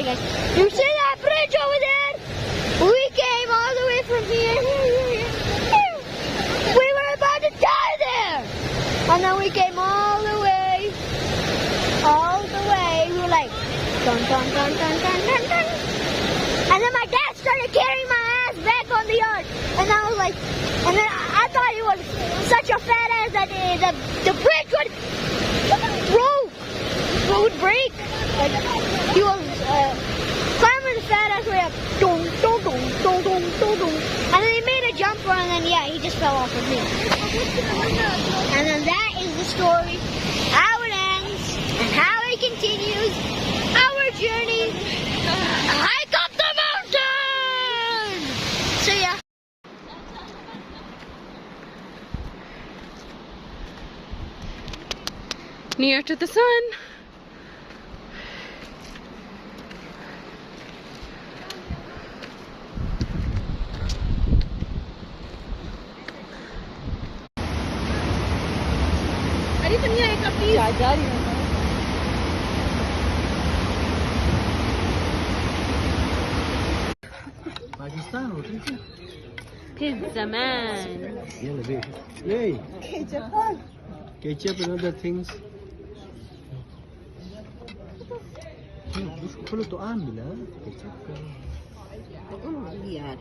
like, you see that bridge over there? We came all the way from here. We were about to die there. And then we came all the way. We were like, dun, dun, dun, dun, dun, dun, dun. And then my dad started carrying my ass back on the yard. And I was like, and then I thought he was such a fat ass that the bridge would break. Like, he was climbing the fat ass way up. Dong, dong, dong, dong, dong, dong, dong. And then he made a jump run, and then, yeah, he just fell off of me. And then that is the story, how it ends, and how it continues our journey. Hike up the mountain! See ya. Near to the sun. Pakistan hotel se? Pizza man. Yay! Ketchup and other things. उसको खोलो तो आम मिला ketchup का। यार